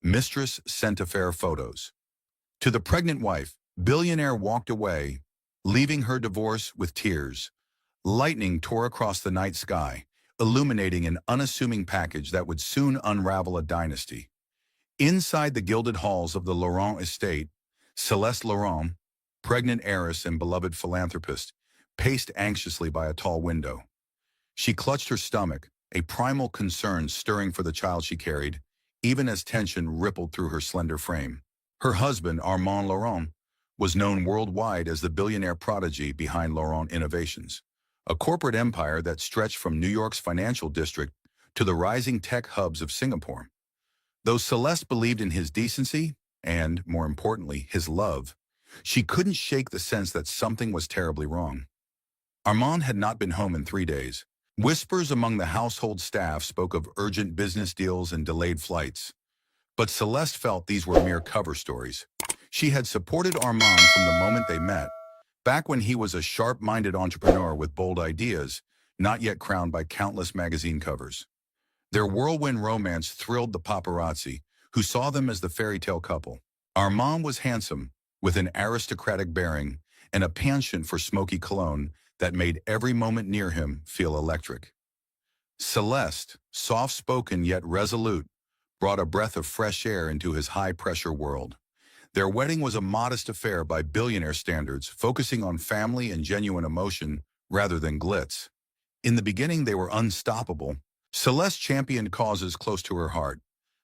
Mistress sent affair photos. To the pregnant wife, billionaire walked away, leaving her divorce with tears. Lightning tore across the night sky, illuminating an unassuming package that would soon unravel a dynasty. Inside the gilded halls of the Laurent estate, Celeste Laurent, pregnant heiress and beloved philanthropist, paced anxiously by a tall window. She clutched her stomach, a primal concern stirring for the child she carried, even as tension rippled through her slender frame. Her husband, Armand Laurent, was known worldwide as the billionaire prodigy behind Laurent Innovations, a corporate empire that stretched from New York's financial district to the rising tech hubs of Singapore. Though Celeste believed in his decency and, more importantly, his love, she couldn't shake the sense that something was terribly wrong. Armand had not been home in 3 days. Whispers among the household staff spoke of urgent business deals and delayed flights. But Celeste felt these were mere cover stories. She had supported Armand from the moment they met, back when he was a sharp-minded entrepreneur with bold ideas, not yet crowned by countless magazine covers. Their whirlwind romance thrilled the paparazzi, who saw them as the fairy tale couple. Armand was handsome, with an aristocratic bearing and a penchant for smoky cologne that made every moment near him feel electric. Celeste, soft-spoken yet resolute, brought a breath of fresh air into his high-pressure world. Their wedding was a modest affair by billionaire standards, focusing on family and genuine emotion rather than glitz. In the beginning, they were unstoppable. Celeste championed causes close to her heart,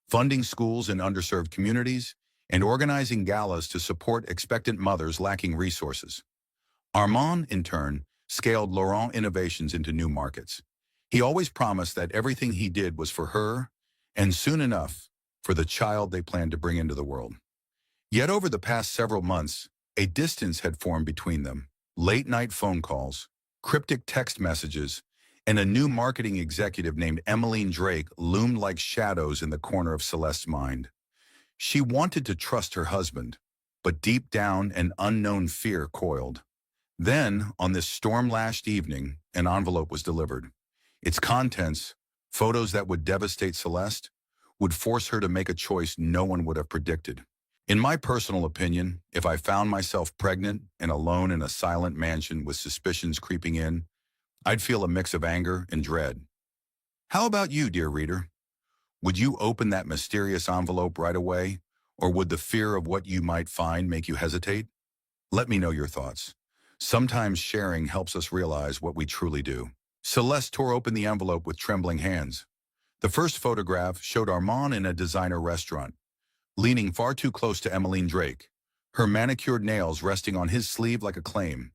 funding schools in underserved communities and organizing galas to support expectant mothers lacking resources. Armand, in turn, scaled Laurent Innovations into new markets. He always promised that everything he did was for her, and soon enough, for the child they planned to bring into the world. Yet over the past several months, a distance had formed between them. Late-night phone calls, cryptic text messages, and a new marketing executive named Emmeline Drake loomed like shadows in the corner of Celeste's mind. She wanted to trust her husband, but deep down an unknown fear coiled. Then, on this storm-lashed evening, an envelope was delivered. Its contents, photos that would devastate Celeste, would force her to make a choice no one would have predicted. In my personal opinion, if I found myself pregnant and alone in a silent mansion with suspicions creeping in, I'd feel a mix of anger and dread. How about you, dear reader? Would you open that mysterious envelope right away, or would the fear of what you might find make you hesitate? Let me know your thoughts. Sometimes sharing helps us realize what we truly do. Celeste tore open the envelope with trembling hands. The first photograph showed Armand in a designer restaurant, leaning far too close to Emmeline Drake, her manicured nails resting on his sleeve like a claim.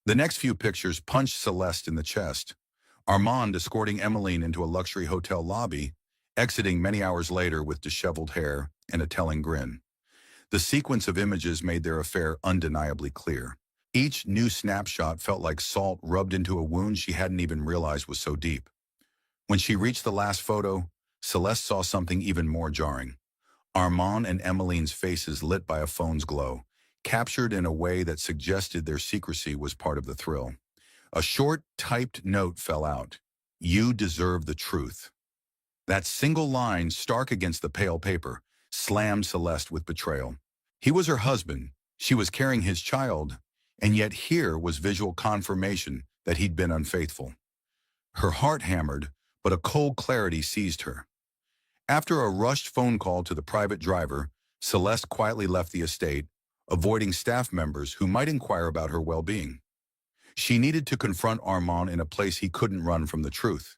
The next few pictures punched Celeste in the chest, Armand escorting Emmeline into a luxury hotel lobby, exiting many hours later with disheveled hair and a telling grin. The sequence of images made their affair undeniably clear. Each new snapshot felt like salt rubbed into a wound she hadn't even realized was so deep. When she reached the last photo, Celeste saw something even more jarring. Armand and Emmeline's faces lit by a phone's glow, captured in a way that suggested their secrecy was part of the thrill. A short, typed note fell out. "You deserve the truth." That single line, stark against the pale paper, slammed Celeste with betrayal. He was her husband, she was carrying his child, and yet here was visual confirmation that he'd been unfaithful. Her heart hammered, but a cold clarity seized her. After a rushed phone call to the private driver, Celeste quietly left the estate, avoiding staff members who might inquire about her well-being. She needed to confront Armand in a place he couldn't run from the truth.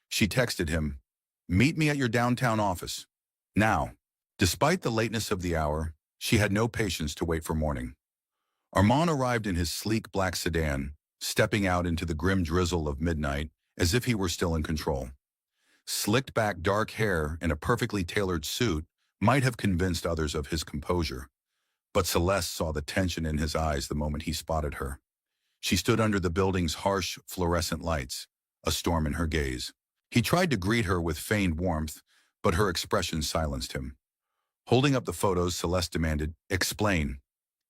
She texted him, "Meet me at your downtown office." Now, despite the lateness of the hour, she had no patience to wait for morning. Armand arrived in his sleek black sedan, stepping out into the grim drizzle of midnight as if he were still in control. Slicked back dark hair and a perfectly tailored suit might have convinced others of his composure, but Celeste saw the tension in his eyes the moment he spotted her. She stood under the building's harsh, fluorescent lights, a storm in her gaze. He tried to greet her with feigned warmth, but her expression silenced him. Holding up the photos, Celeste demanded, "Explain."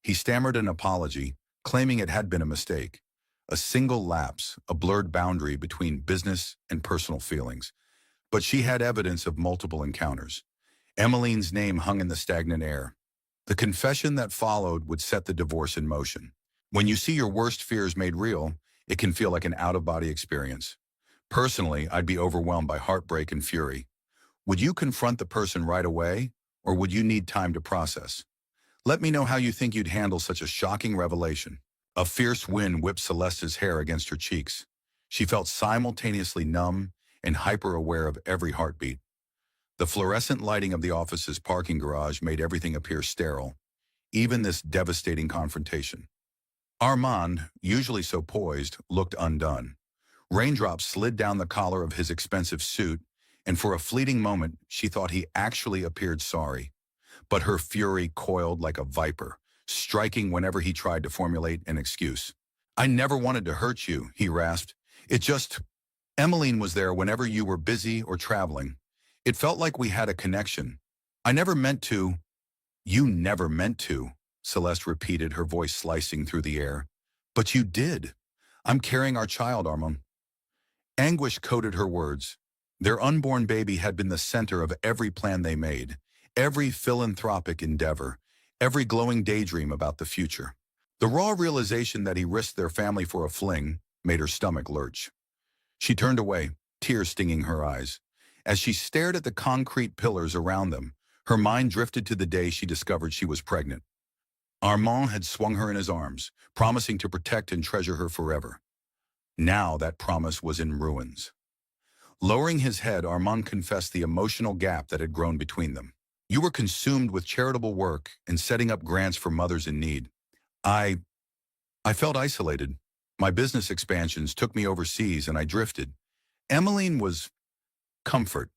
He stammered an apology, claiming it had been a mistake. A single lapse, a blurred boundary between business and personal feelings. But she had evidence of multiple encounters. Emmeline's name hung in the stagnant air. The confession that followed would set the divorce in motion. When you see your worst fears made real, it can feel like an out-of-body experience. Personally, I'd be overwhelmed by heartbreak and fury. Would you confront the person right away, or would you need time to process? Let me know how you think you'd handle such a shocking revelation. A fierce wind whipped Celeste's hair against her cheeks. She felt simultaneously numb and hyper-aware of every heartbeat. The fluorescent lighting of the office's parking garage made everything appear sterile, even this devastating confrontation. Armand, usually so poised, looked undone. Raindrops slid down the collar of his expensive suit, and for a fleeting moment, she thought he actually appeared sorry. But her fury coiled like a viper, striking whenever he tried to formulate an excuse. "I never wanted to hurt you," he rasped. "It just... Emmeline was there whenever you were busy or traveling. It felt like we had a connection. I never meant to..." "You never meant to," Celeste repeated, her voice slicing through the air. "But you did. I'm carrying our child, Armand." Anguish coated her words. Their unborn baby had been the center of every plan they made, every philanthropic endeavor, every glowing daydream about the future. The raw realization that he risked their family for a fling made her stomach lurch. She turned away, tears stinging her eyes. As she stared at the concrete pillars around them, her mind drifted to the day she discovered she was pregnant. Armand had swung her in his arms, promising to protect and treasure her forever. Now that promise was in ruins. Lowering his head, Armand confessed the emotional gap that had grown between them. "You were consumed with charitable work and setting up grants for mothers in need. I felt isolated. My business expansions took me overseas and I drifted. Emmeline was..." Comfort.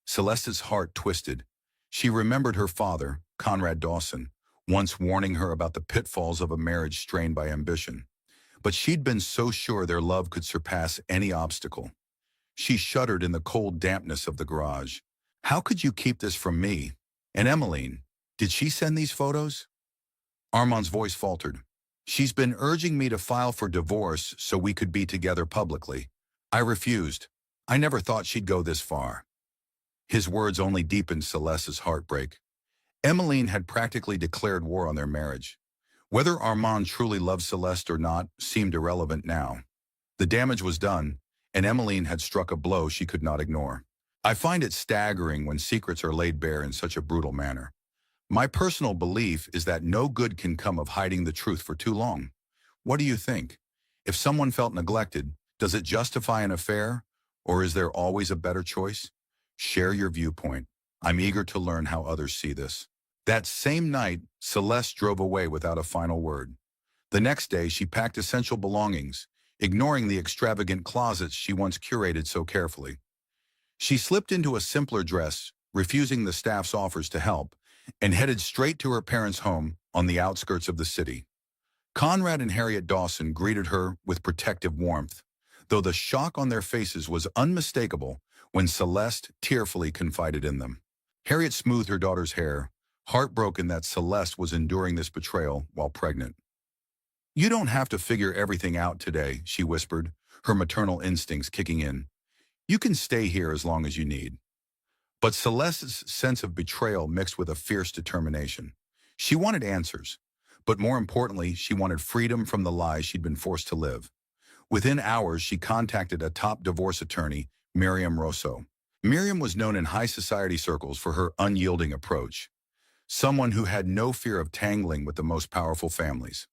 Celeste's heart twisted. She remembered her father, Conrad Dawson, once warning her about the pitfalls of a marriage strained by ambition. But she'd been so sure their love could surpass any obstacle. She shuddered in the cold dampness of the garage. "How could you keep this from me? And Emmeline, did she send these photos?" Armand's voice faltered. "She's been urging me to file for divorce so we could be together publicly. I refused. I never thought she'd go this far." His words only deepened Celeste's heartbreak. Emmeline had practically declared war on their marriage. Whether Armand truly loved Celeste or not seemed irrelevant now. The damage was done, and Emmeline had struck a blow she could not ignore. "I find it staggering when secrets are laid bare in such a brutal manner. My personal belief is that no good can come of hiding the truth for too long. What do you think? If someone felt neglected, does it justify an affair, or is there always a better choice? Share your viewpoint. I'm eager to learn how others see this." That same night, Celeste drove away without a final word. The next day, she packed essential belongings, ignoring the extravagant closets she once curated so carefully. She slipped into a simpler dress, refusing the staff's offers to help, and headed straight to her parents' home on the outskirts of the city. Conrad and Harriet Dawson greeted her with protective warmth, though the shock on their faces was unmistakable when Celeste tearfully confided in them. Harriet smoothed her daughter's hair, heartbroken that Celeste was enduring this betrayal while pregnant. "You don't have to figure everything out today," she whispered, her maternal instincts kicking in. "You can stay here as long as you need." But Celeste's sense of betrayal mixed with a fierce determination. She wanted answers, but more importantly, she wanted freedom from the lies she'd been forced to live. Within hours, she contacted a top divorce attorney, Miriam Rosso. Miriam was known in high society circles for her unyielding approach, someone who had no fear of tangling with the most powerful families.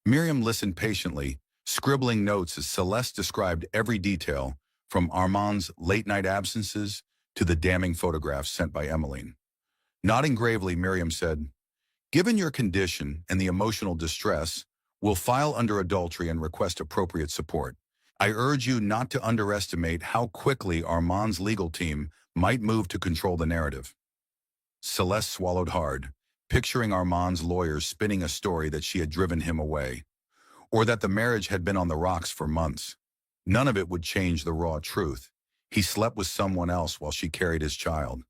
Miriam listened patiently, scribbling notes as Celeste described every detail, from Armand's late-night absences to the damning photographs sent by Emmeline. Nodding gravely, Miriam said, "Given your condition and the emotional distress, we'll file under adultery and request appropriate support. I urge you not to underestimate how quickly Armand's legal team might move to control the narrative." Celeste swallowed hard, picturing Armand's lawyers spinning a story that she had driven him away, or that the marriage had been on the rocks for months. None of it would change the raw truth. He slept with someone else while she carried his child.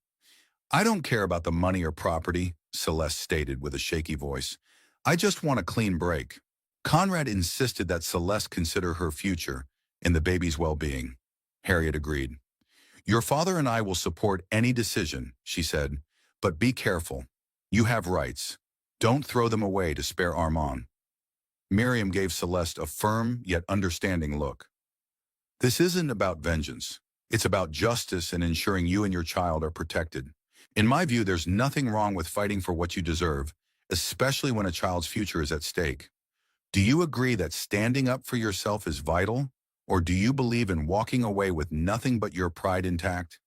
"I don't care about the money or property," Celeste stated with a shaky voice. "I just want a clean break." Conrad insisted that Celeste consider her future and the baby's well-being. Harriet agreed. "Your father and I will support any decision," she said, But be careful. You have rights. Don't throw them away to spare Armand. Miriam gave Celeste a firm yet understanding look. This isn't about vengeance. It's about justice and ensuring you and your child are protected. In my view, there's nothing wrong with fighting for what you deserve, especially when a child's future is at stake. Do you agree that standing up for yourself is vital, or do you believe in walking away with nothing but your pride intact?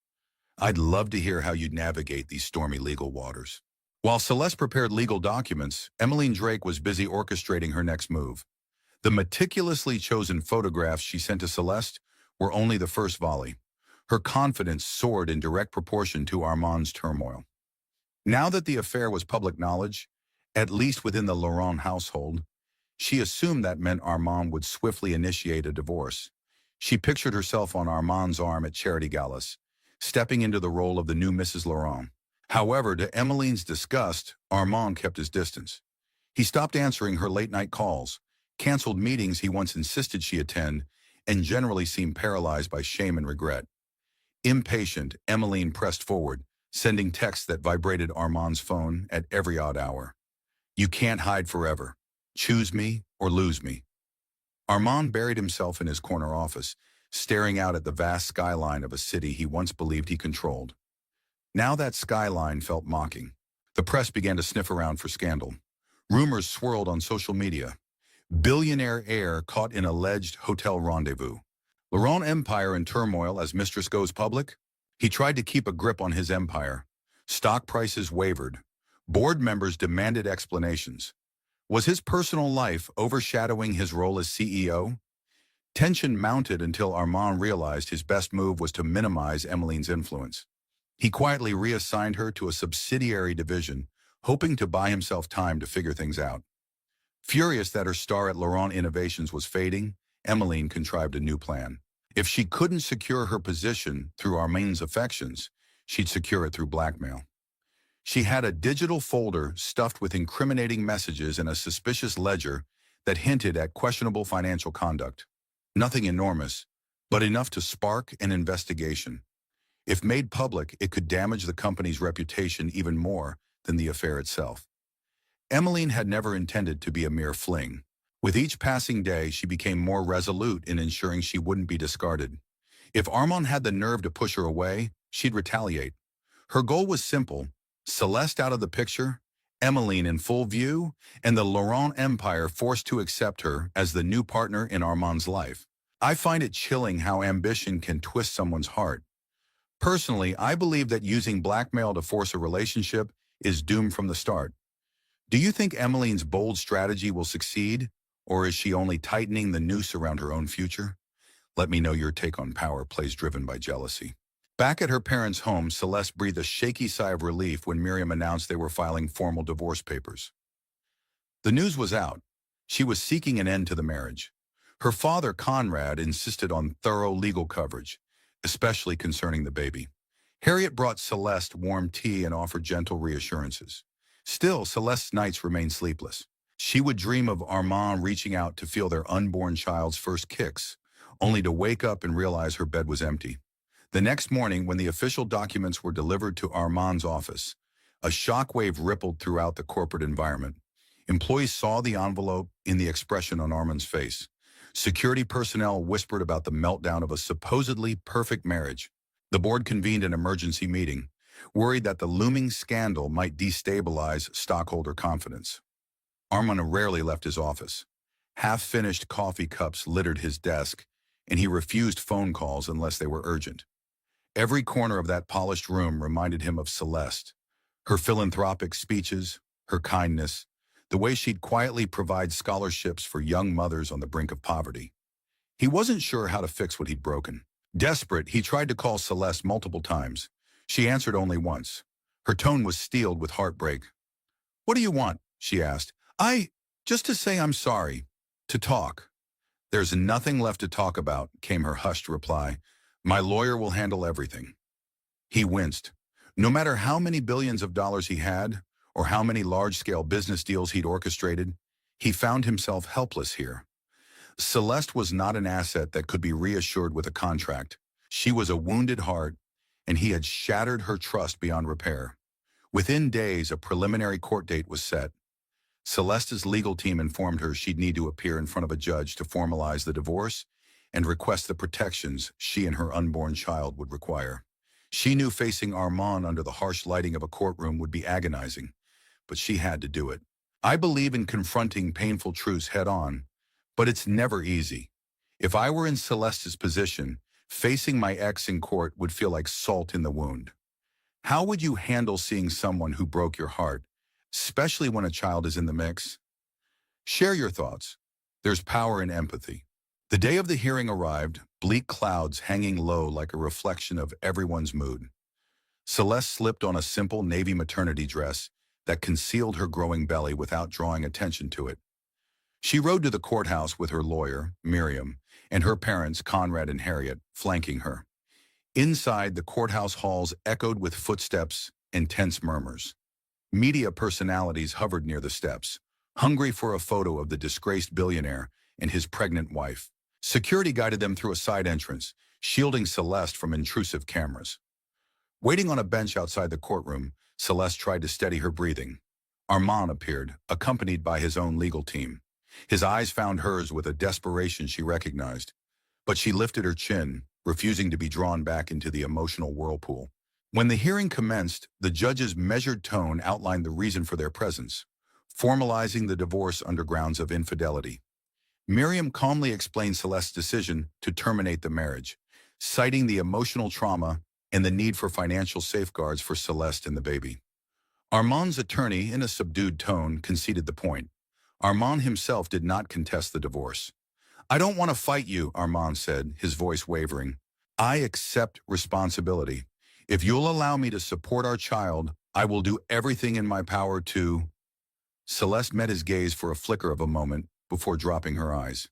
I'd love to hear how you'd navigate these stormy legal waters. While Celeste prepared legal documents, Emmeline Drake was busy orchestrating her next move. The meticulously chosen photographs she sent to Celeste were only the first volley. Her confidence soared in direct proportion to Armand's turmoil. Now that the affair was public knowledge, at least within the Laurent household, she assumed that meant Armand would swiftly initiate a divorce. She pictured herself on Armand's arm at charity galas, stepping into the role of the new Mrs. Laurent. However, to Emmeline's disgust, Armand kept his distance. He stopped answering her late-night calls, canceled meetings he once insisted she attend, and generally seemed paralyzed by shame and regret. Impatient, Emmeline pressed forward, sending texts that vibrated Armand's phone at every odd hour. You can't hide forever. Choose me or lose me. Armand buried himself in his corner office, staring out at the vast skyline of a city he once believed he controlled. Now that skyline felt mocking. The press began to sniff around for scandal. Rumors swirled on social media. Billionaire heir caught in alleged hotel rendezvous. Laurent empire in turmoil as Mistress goes public? He tried to keep a grip on his empire. Stock prices wavered. Board members demanded explanations. Was his personal life overshadowing his role as CEO? Tension mounted until Armand realized his best move was to minimize Emmeline's influence. He quietly reassigned her to a subsidiary division, hoping to buy himself time to figure things out. Furious that her star at Laurent Innovations was fading, Emmeline contrived a new plan. If she couldn't secure her position through Armand's affections, she'd secure it through blackmail. She had a digital folder stuffed with incriminating messages and a suspicious ledger that hinted at questionable financial conduct. Nothing enormous, but enough to spark an investigation. If made public, it could damage the company's reputation even more than the affair itself. Emmeline had never intended to be a mere fling. With each passing day, she became more resolute in ensuring she wouldn't be discarded. If Armand had the nerve to push her away, she'd retaliate. Her goal was simple: Celeste out of the picture, Emmeline in full view, and the Laurent empire forced to accept her as the new partner in Armand's life. I find it chilling how ambition can twist someone's heart. Personally, I believe that using blackmail to force a relationship is doomed from the start. Do you think Emmeline's bold strategy will succeed, or is she only tightening the noose around her own future? Let me know your take on power plays driven by jealousy. Back at her parents' home, Celeste breathed a shaky sigh of relief when Miriam announced they were filing formal divorce papers. The news was out. She was seeking an end to the marriage. Her father, Conrad, insisted on thorough legal coverage, especially concerning the baby. Harriet brought Celeste warm tea and offered gentle reassurances. Still, Celeste's nights remained sleepless. She would dream of Armand reaching out to feel their unborn child's first kicks, only to wake up and realize her bed was empty. The next morning, when the official documents were delivered to Armand's office, a shockwave rippled throughout the corporate environment. Employees saw the envelope in the expression on Armand's face. Security personnel whispered about the meltdown of a supposedly perfect marriage. The board convened an emergency meeting, worried that the looming scandal might destabilize stockholder confidence. Armand rarely left his office. Half-finished coffee cups littered his desk, and he refused phone calls unless they were urgent. Every corner of that polished room reminded him of Celeste, her philanthropic speeches, her kindness, the way she'd quietly provide scholarships for young mothers on the brink of poverty. He wasn't sure how to fix what he'd broken. Desperate, he tried to call Celeste multiple times. She answered only once. Her tone was steeled with heartbreak. "What do you want?" she asked. Just to say I'm sorry. To talk." "There's nothing left to talk about," came her hushed reply. "My lawyer will handle everything." He winced. No matter how many billions of dollars he had, or how many large-scale business deals he'd orchestrated, he found himself helpless here. Celeste was not an asset that could be reassured with a contract. She was a wounded heart, and he had shattered her trust beyond repair. Within days, a preliminary court date was set. Celeste's legal team informed her she'd need to appear in front of a judge to formalize the divorce and request the protections she and her unborn child would require. She knew facing Armand under the harsh lighting of a courtroom would be agonizing, but she had to do it. I believe in confronting painful truths head-on, but it's never easy. If I were in Celeste's position, facing my ex in court would feel like salt in the wound. How would you handle seeing someone who broke your heart, especially when a child is in the mix? Share your thoughts. There's power in empathy. The day of the hearing arrived, bleak clouds hanging low like a reflection of everyone's mood. Celeste slipped on a simple navy maternity dress that concealed her growing belly without drawing attention to it. She rode to the courthouse with her lawyer, Miriam, and her parents, Conrad and Harriet, flanking her. Inside, the courthouse halls echoed with footsteps and tense murmurs. Media personalities hovered near the steps, hungry for a photo of the disgraced billionaire and his pregnant wife. Security guided them through a side entrance, shielding Celeste from intrusive cameras. Waiting on a bench outside the courtroom, Celeste tried to steady her breathing. Armand appeared, accompanied by his own legal team. His eyes found hers with a desperation she recognized, but she lifted her chin, refusing to be drawn back into the emotional whirlpool. When the hearing commenced, the judge's measured tone outlined the reason for their presence, formalizing the divorce under grounds of infidelity. Miriam calmly explained Celeste's decision to terminate the marriage, citing the emotional trauma and the need for financial safeguards for Celeste and the baby. Armand's attorney, in a subdued tone, conceded the point. Armand himself did not contest the divorce. "I don't want to fight you," Armand said, his voice wavering. "I accept responsibility. If you'll allow me to support our child, I will do everything in my power to—" Celeste met his gaze for a flicker of a moment before dropping her eyes.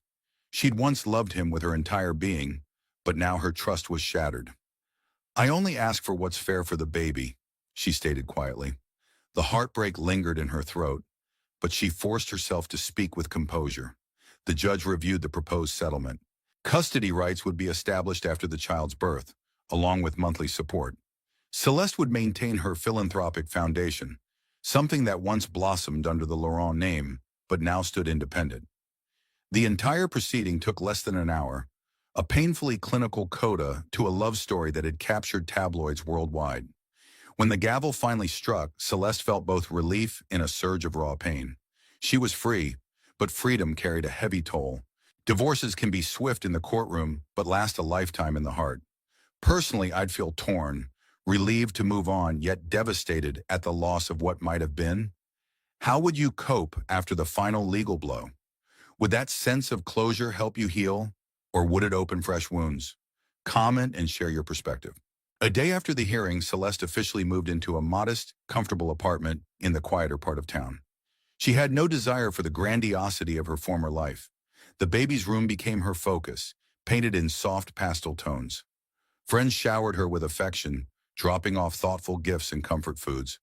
She'd once loved him with her entire being, but now her trust was shattered. "I only ask for what's fair for the baby," she stated quietly. The heartbreak lingered in her throat, but she forced herself to speak with composure. The judge reviewed the proposed settlement. Custody rights would be established after the child's birth, along with monthly support. Celeste would maintain her philanthropic foundation, something that once blossomed under the Laurent name, but now stood independent. The entire proceeding took less than an hour, a painfully clinical coda to a love story that had captured tabloids worldwide. When the gavel finally struck, Celeste felt both relief and a surge of raw pain. She was free, but freedom carried a heavy toll. Divorces can be swift in the courtroom, but last a lifetime in the heart. Personally, I'd feel torn, relieved to move on, yet devastated at the loss of what might have been. How would you cope after the final legal blow? Would that sense of closure help you heal, or would it open fresh wounds? Comment and share your perspective. A day after the hearing, Celeste officially moved into a modest, comfortable apartment in the quieter part of town. She had no desire for the grandiosity of her former life. The baby's room became her focus, painted in soft pastel tones. Friends showered her with affection, dropping off thoughtful gifts and comfort foods.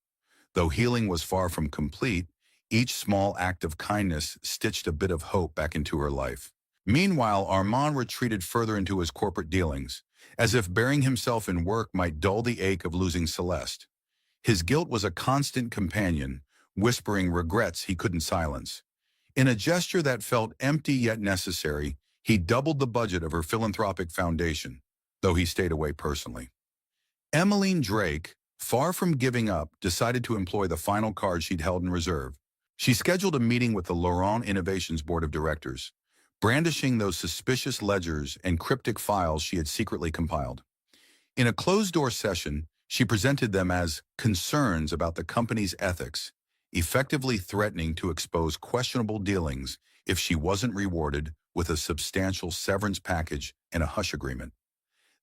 Though healing was far from complete, each small act of kindness stitched a bit of hope back into her life. Meanwhile, Armand retreated further into his corporate dealings, as if burying himself in work might dull the ache of losing Celeste. His guilt was a constant companion, whispering regrets he couldn't silence. In a gesture that felt empty yet necessary, he doubled the budget of her philanthropic foundation, though he stayed away personally. Emmeline Drake, far from giving up, decided to employ the final card she'd held in reserve. She scheduled a meeting with the Laurent Innovations Board of Directors, brandishing those suspicious ledgers and cryptic files she had secretly compiled. In a closed-door session, she presented them as concerns about the company's ethics, effectively threatening to expose questionable dealings if she wasn't rewarded with a substantial severance package and a hush agreement.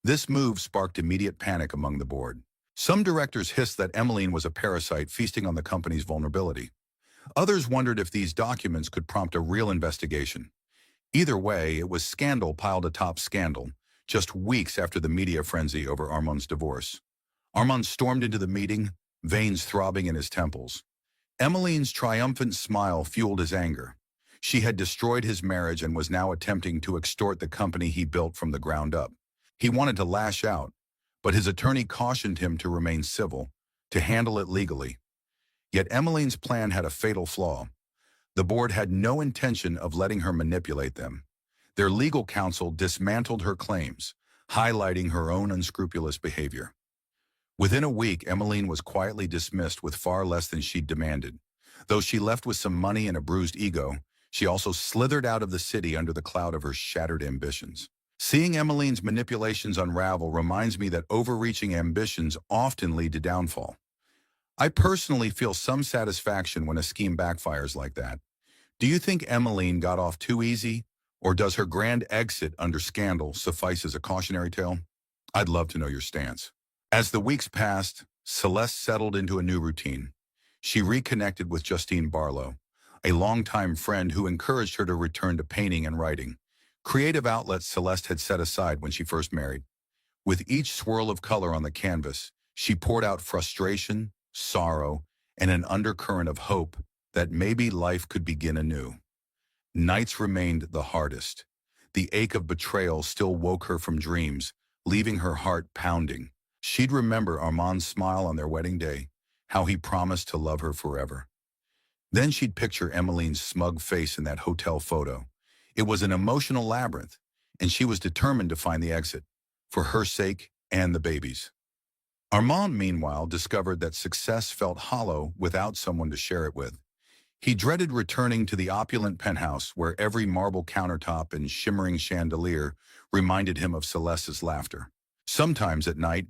This move sparked immediate panic among the board. Some directors hissed that Emmeline was a parasite feasting on the company's vulnerability. Others wondered if these documents could prompt a real investigation. Either way, it was scandal piled atop scandal, just weeks after the media frenzy over Armand's divorce. Armand stormed into the meeting, veins throbbing in his temples. Emmeline's triumphant smile fueled his anger. She had destroyed his marriage and was now attempting to extort the company he built from the ground up. He wanted to lash out, but his attorney cautioned him to remain civil, to handle it legally. Yet Emmeline's plan had a fatal flaw. The board had no intention of letting her manipulate them. Their legal counsel dismantled her claims, highlighting her own unscrupulous behavior. Within a week, Emmeline was quietly dismissed with far less than she'd demanded. Though she left with some money and a bruised ego, she also slithered out of the city under the cloud of her shattered ambitions. Seeing Emmeline's manipulations unravel reminds me that overreaching ambitions often lead to downfall. I personally feel some satisfaction when a scheme backfires like that. Do you think Emmeline got off too easy, or does her grand exit under scandal suffice as a cautionary tale? I'd love to know your stance. As the weeks passed, Celeste settled into a new routine. She reconnected with Justine Barlow, a longtime friend who encouraged her to return to painting and writing, creative outlets Celeste had set aside when she first married. With each swirl of color on the canvas, she poured out frustration, sorrow, and an undercurrent of hope that maybe life could begin anew. Nights remained the hardest. The ache of betrayal still woke her from dreams, leaving her heart pounding. She'd remember Armand's smile on their wedding day, how he promised to love her forever. Then she'd picture Emmeline's smug face in that hotel photo. It was an emotional labyrinth, and she was determined to find the exit, for her sake and the baby's. Armand, meanwhile, discovered that success felt hollow without someone to share it with. He dreaded returning to the opulent penthouse where every marble countertop and shimmering chandelier reminded him of Celeste's laughter. Sometimes at night,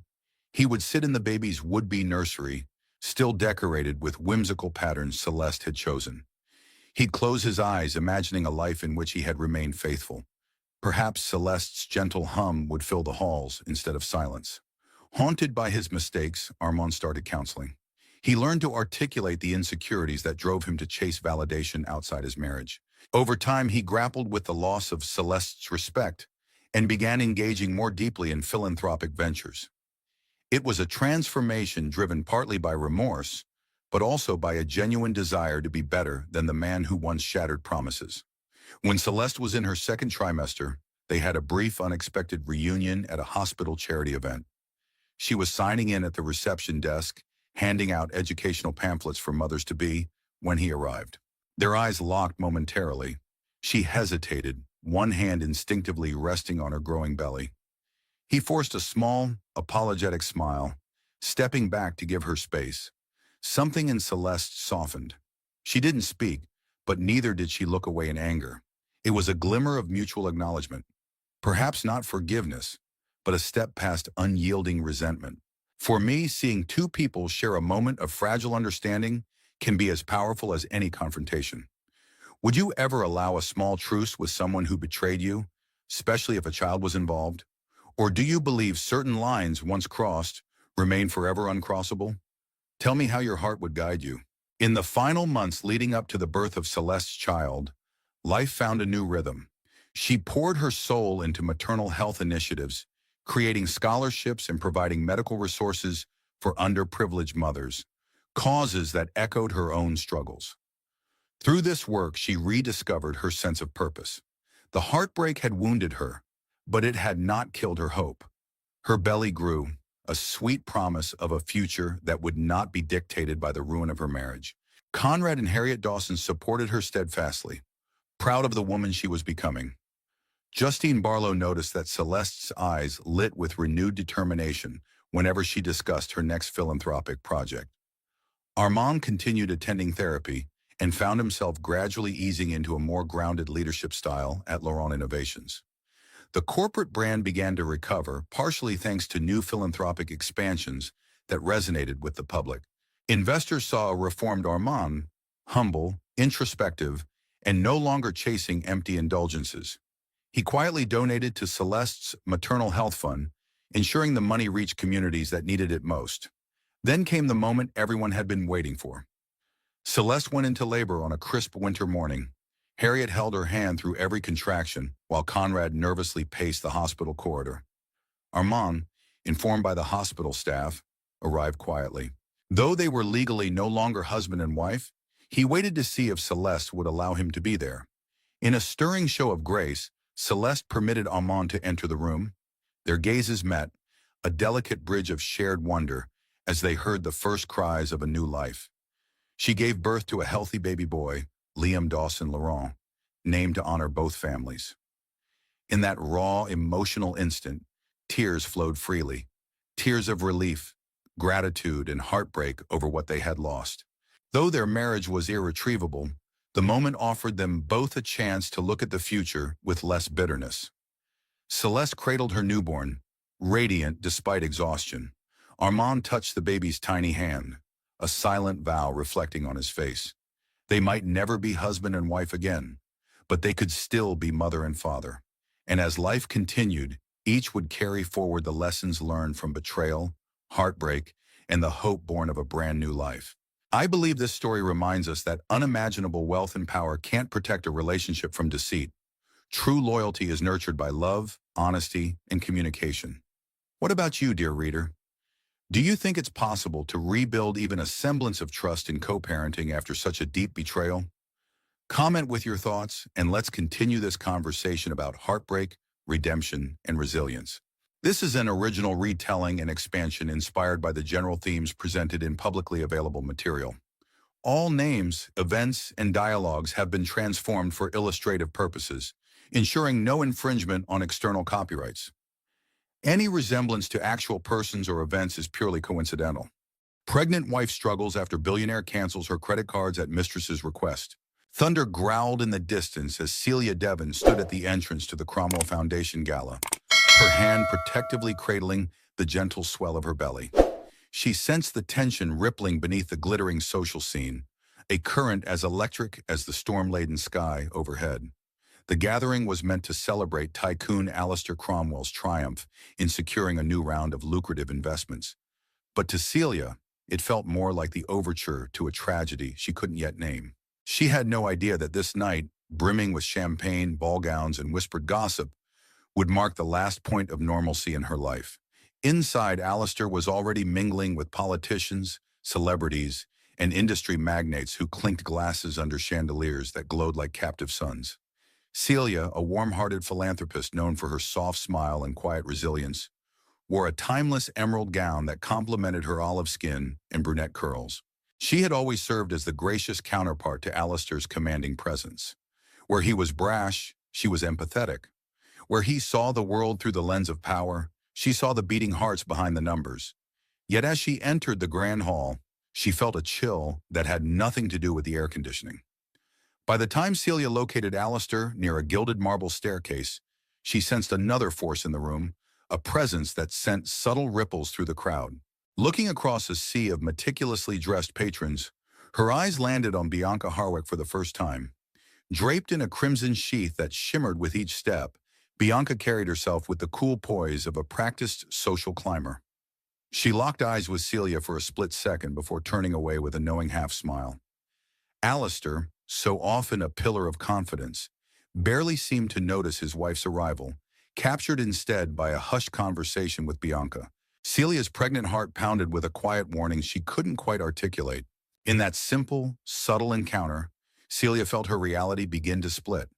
he would sit in the baby's would-be nursery, still decorated with whimsical patterns Celeste had chosen. He'd close his eyes, imagining a life in which he had remained faithful. Perhaps Celeste's gentle hum would fill the halls instead of silence. Haunted by his mistakes, Armand started counseling. He learned to articulate the insecurities that drove him to chase validation outside his marriage. Over time, he grappled with the loss of Celeste's respect and began engaging more deeply in philanthropic ventures. It was a transformation driven partly by remorse, but also by a genuine desire to be better than the man who once shattered promises. When Celeste was in her second trimester, they had a brief, unexpected reunion at a hospital charity event. She was signing in at the reception desk, handing out educational pamphlets for mothers-to-be, when he arrived. Their eyes locked momentarily. She hesitated, one hand instinctively resting on her growing belly. He forced a small, apologetic smile, stepping back to give her space. Something in Celeste softened. She didn't speak, but neither did she look away in anger. It was a glimmer of mutual acknowledgement. Perhaps not forgiveness, but a step past unyielding resentment. For me, seeing two people share a moment of fragile understanding can be as powerful as any confrontation. Would you ever allow a small truce with someone who betrayed you, especially if a child was involved? Or do you believe certain lines, once crossed, remain forever uncrossable? Tell me how your heart would guide you. In the final months leading up to the birth of Celeste's child, life found a new rhythm. She poured her soul into maternal health initiatives, creating scholarships and providing medical resources for underprivileged mothers, causes that echoed her own struggles. Through this work, she rediscovered her sense of purpose. The heartbreak had wounded her, but it had not killed her hope. Her belly grew, a sweet promise of a future that would not be dictated by the ruin of her marriage. Conrad and Harriet Dawson supported her steadfastly, proud of the woman she was becoming. Justine Barlow noticed that Celeste's eyes lit with renewed determination whenever she discussed her next philanthropic project. Armand continued attending therapy and found himself gradually easing into a more grounded leadership style at Laurent Innovations. The corporate brand began to recover, partially thanks to new philanthropic expansions that resonated with the public. Investors saw a reformed Armand, humble, introspective, and no longer chasing empty indulgences. He quietly donated to Celeste's maternal health fund, ensuring the money reached communities that needed it most. Then came the moment everyone had been waiting for. Celeste went into labor on a crisp winter morning. Harriet held her hand through every contraction, while Conrad nervously paced the hospital corridor. Armand, informed by the hospital staff, arrived quietly. Though they were legally no longer husband and wife, he waited to see if Celeste would allow him to be there. In a stirring show of grace, Celeste permitted Armand to enter the room. Their gazes met, a delicate bridge of shared wonder, as they heard the first cries of a new life. She gave birth to a healthy baby boy, Liam Dawson Laurent, named to honor both families. In that raw, emotional instant, tears flowed freely, tears of relief, gratitude, and heartbreak over what they had lost. Though their marriage was irretrievable, the moment offered them both a chance to look at the future with less bitterness. Celeste cradled her newborn, radiant despite exhaustion. Armand touched the baby's tiny hand, a silent vow reflecting on his face. They might never be husband and wife again, but they could still be mother and father. And as life continued, each would carry forward the lessons learned from betrayal, heartbreak, and the hope born of a brand new life. I believe this story reminds us that unimaginable wealth and power can't protect a relationship from deceit. True loyalty is nurtured by love, honesty, and communication. What about you, dear reader? Do you think it's possible to rebuild even a semblance of trust in co-parenting after such a deep betrayal? Comment with your thoughts, and let's continue this conversation about heartbreak, redemption, and resilience. This is an original retelling and expansion inspired by the general themes presented in publicly available material. All names, events, and dialogues have been transformed for illustrative purposes, ensuring no infringement on external copyrights. Any resemblance to actual persons or events is purely coincidental. Pregnant wife struggles after billionaire cancels her credit cards at mistress's request. Thunder growled in the distance as Celia Devon stood at the entrance to the Cromwell Foundation Gala, her hand protectively cradling the gentle swell of her belly. She sensed the tension rippling beneath the glittering social scene, a current as electric as the storm-laden sky overhead. The gathering was meant to celebrate tycoon Alistair Cromwell's triumph in securing a new round of lucrative investments. But to Celia, it felt more like the overture to a tragedy she couldn't yet name. She had no idea that this night, brimming with champagne, ball gowns, and whispered gossip, would mark the last point of normalcy in her life. Inside, Alistair was already mingling with politicians, celebrities, and industry magnates who clinked glasses under chandeliers that glowed like captive suns. Celia, a warm-hearted philanthropist known for her soft smile and quiet resilience, wore a timeless emerald gown that complemented her olive skin and brunette curls. She had always served as the gracious counterpart to Alistair's commanding presence. Where he was brash, she was empathetic. Where he saw the world through the lens of power, she saw the beating hearts behind the numbers. Yet as she entered the grand hall, she felt a chill that had nothing to do with the air conditioning. By the time Celia located Alistair near a gilded marble staircase, she sensed another force in the room, a presence that sent subtle ripples through the crowd. Looking across a sea of meticulously dressed patrons, her eyes landed on Bianca Harwick for the first time. Draped in a crimson sheath that shimmered with each step, Bianca carried herself with the cool poise of a practiced social climber. She locked eyes with Celia for a split second before turning away with a knowing half-smile. Alistair, so often a pillar of confidence, barely seemed to notice his wife's arrival, captured instead by a hushed conversation with Bianca. Celia's pregnant heart pounded with a quiet warning she couldn't quite articulate. In that simple, subtle encounter, Celia felt her reality begin to split.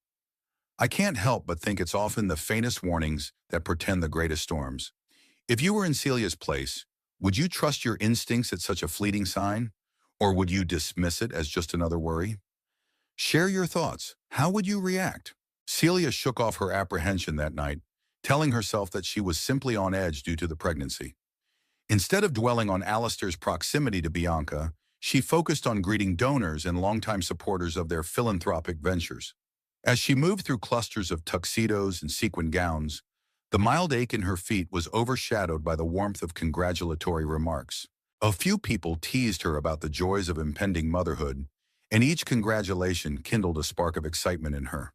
I can't help but think it's often the faintest warnings that portend the greatest storms. If you were in Celia's place, would you trust your instincts at such a fleeting sign? Or would you dismiss it as just another worry? Share your thoughts. How would you react? Celia shook off her apprehension that night, telling herself that she was simply on edge due to the pregnancy. Instead of dwelling on Alistair's proximity to Bianca, she focused on greeting donors and longtime supporters of their philanthropic ventures. As she moved through clusters of tuxedos and sequin gowns, the mild ache in her feet was overshadowed by the warmth of congratulatory remarks. A few people teased her about the joys of impending motherhood, and each congratulation kindled a spark of excitement in her.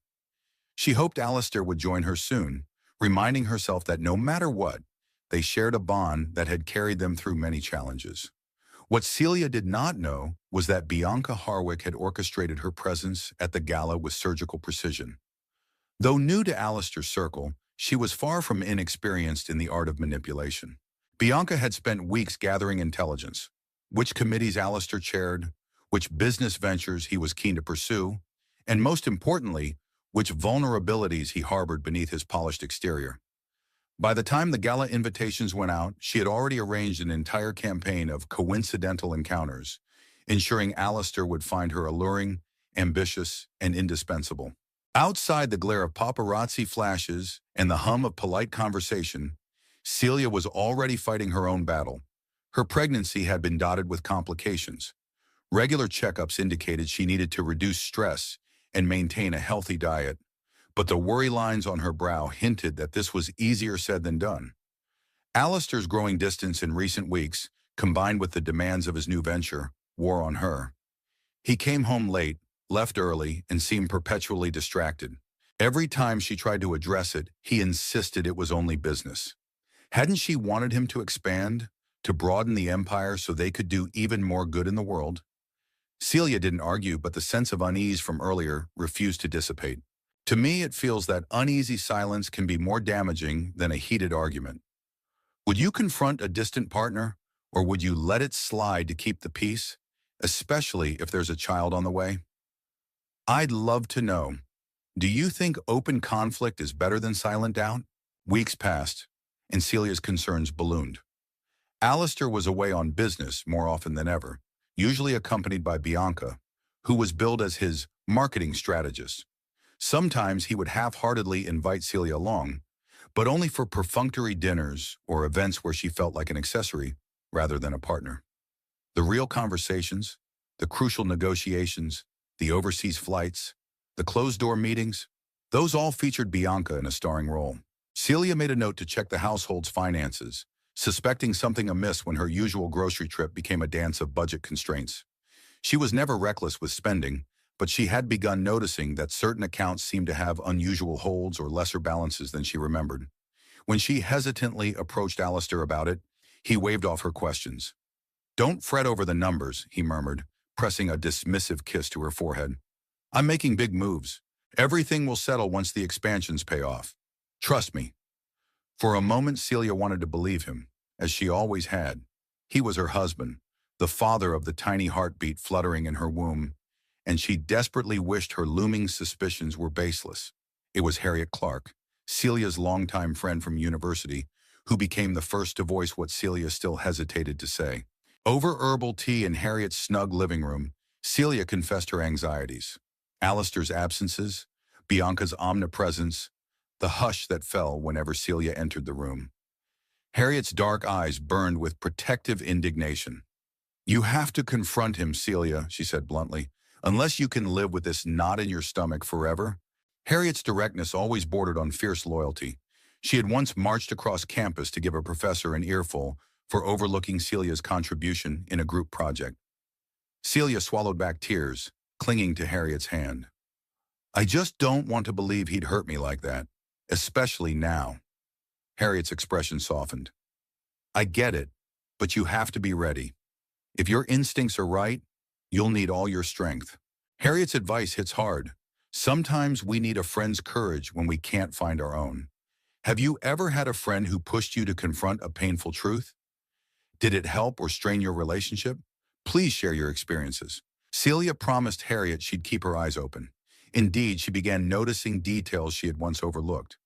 She hoped Alistair would join her soon, reminding herself that no matter what, they shared a bond that had carried them through many challenges. What Celia did not know was that Bianca Harwick had orchestrated her presence at the gala with surgical precision. Though new to Alistair's circle, she was far from inexperienced in the art of manipulation. Bianca had spent weeks gathering intelligence, which committees Alistair chaired, which business ventures he was keen to pursue, and most importantly, which vulnerabilities he harbored beneath his polished exterior. By the time the gala invitations went out, she had already arranged an entire campaign of coincidental encounters, ensuring Alistair would find her alluring, ambitious, and indispensable. Outside the glare of paparazzi flashes and the hum of polite conversation, Celia was already fighting her own battle. Her pregnancy had been dotted with complications. Regular checkups indicated she needed to reduce stress and maintain a healthy diet, but the worry lines on her brow hinted that this was easier said than done. Alistair's growing distance in recent weeks, combined with the demands of his new venture, wore on her. He came home late, left early, and seemed perpetually distracted. Every time she tried to address it, he insisted it was only business. Hadn't she wanted him to expand, to broaden the empire so they could do even more good in the world? Celia didn't argue, but the sense of unease from earlier refused to dissipate. To me, it feels that uneasy silence can be more damaging than a heated argument. Would you confront a distant partner, or would you let it slide to keep the peace, especially if there's a child on the way? I'd love to know. Do you think open conflict is better than silent doubt? Weeks passed, and Celia's concerns ballooned. Alistair was away on business more often than ever, usually accompanied by Bianca, who was billed as his marketing strategist. Sometimes he would half-heartedly invite Celia along, but only for perfunctory dinners or events where she felt like an accessory rather than a partner. The real conversations, the crucial negotiations, the overseas flights, the closed-door meetings, those all featured Bianca in a starring role. Celia made a note to check the household's finances, suspecting something amiss when her usual grocery trip became a dance of budget constraints. She was never reckless with spending, but she had begun noticing that certain accounts seemed to have unusual holds or lesser balances than she remembered. When she hesitantly approached Alistair about it, he waved off her questions. "Don't fret over the numbers," he murmured, pressing a dismissive kiss to her forehead. "I'm making big moves. Everything will settle once the expansions pay off. Trust me." For a moment, Celia wanted to believe him, as she always had. He was her husband, the father of the tiny heartbeat fluttering in her womb, and she desperately wished her looming suspicions were baseless. It was Harriet Clark, Celia's longtime friend from university, who became the first to voice what Celia still hesitated to say. Over herbal tea in Harriet's snug living room, Celia confessed her anxieties. Alistair's absences, Bianca's omnipresence, the hush that fell whenever Celia entered the room. Harriet's dark eyes burned with protective indignation. "You have to confront him, Celia," she said bluntly, "unless you can live with this knot in your stomach forever." Harriet's directness always bordered on fierce loyalty. She had once marched across campus to give a professor an earful for overlooking Celia's contribution in a group project. Celia swallowed back tears, clinging to Harriet's hand. "I just don't want to believe he'd hurt me like that, especially now." Harriet's expression softened. "I get it, but you have to be ready. If your instincts are right, you'll need all your strength." Harriet's advice hits hard. Sometimes we need a friend's courage when we can't find our own. Have you ever had a friend who pushed you to confront a painful truth? Did it help or strain your relationship? Please share your experiences. Celia promised Harriet she'd keep her eyes open. Indeed, she began noticing details she had once overlooked.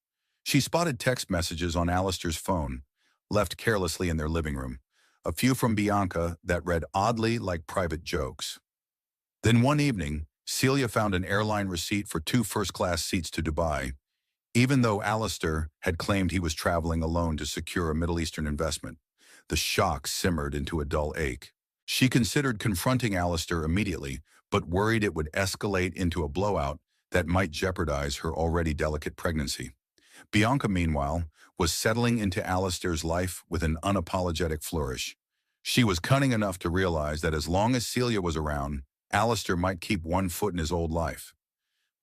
She spotted text messages on Alistair's phone, left carelessly in their living room, a few from Bianca that read oddly like private jokes. Then one evening, Celia found an airline receipt for 2 first-class seats to Dubai, even though Alistair had claimed he was traveling alone to secure a Middle Eastern investment. The shock simmered into a dull ache. She considered confronting Alistair immediately, but worried it would escalate into a blowout that might jeopardize her already delicate pregnancy. Bianca, meanwhile, was settling into Alistair's life with an unapologetic flourish. She was cunning enough to realize that as long as Celia was around, Alistair might keep one foot in his old life.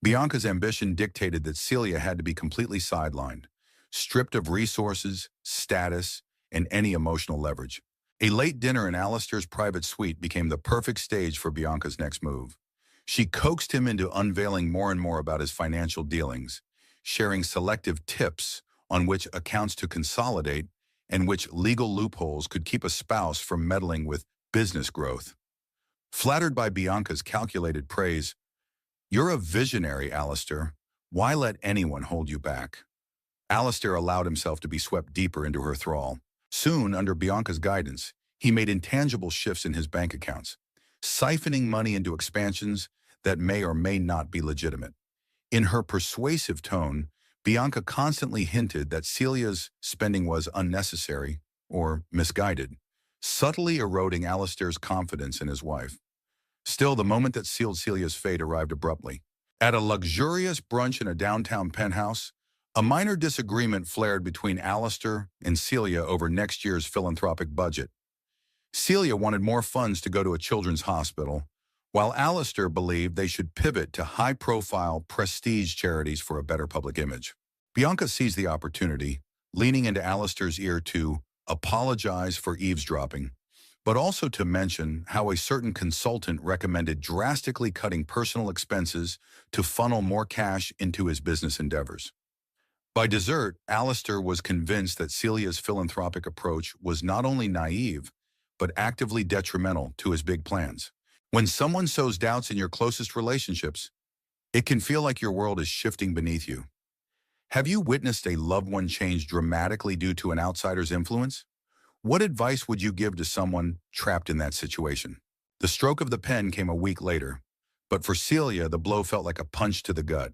Bianca's ambition dictated that Celia had to be completely sidelined, stripped of resources, status, and any emotional leverage. A late dinner in Alistair's private suite became the perfect stage for Bianca's next move. She coaxed him into unveiling more and more about his financial dealings, sharing selective tips on which accounts to consolidate and which legal loopholes could keep a spouse from meddling with business growth. Flattered by Bianca's calculated praise, "You're a visionary, Alistair. Why let anyone hold you back?" Alistair allowed himself to be swept deeper into her thrall. Soon, under Bianca's guidance, he made intangible shifts in his bank accounts, siphoning money into expansions that may or may not be legitimate. In her persuasive tone, Bianca constantly hinted that Celia's spending was unnecessary or misguided, subtly eroding Alistair's confidence in his wife. Still, the moment that sealed Celia's fate arrived abruptly. At a luxurious brunch in a downtown penthouse, a minor disagreement flared between Alistair and Celia over next year's philanthropic budget. Celia wanted more funds to go to a children's hospital, while Alistair believed they should pivot to high-profile, prestige charities for a better public image. Bianca seized the opportunity, leaning into Alistair's ear to apologize for eavesdropping, but also to mention how a certain consultant recommended drastically cutting personal expenses to funnel more cash into his business endeavors. By dessert, Alistair was convinced that Celia's philanthropic approach was not only naive, but actively detrimental to his big plans. When someone sows doubts in your closest relationships, it can feel like your world is shifting beneath you. Have you witnessed a loved one change dramatically due to an outsider's influence? What advice would you give to someone trapped in that situation? The stroke of the pen came a week later, but for Celia, the blow felt like a punch to the gut.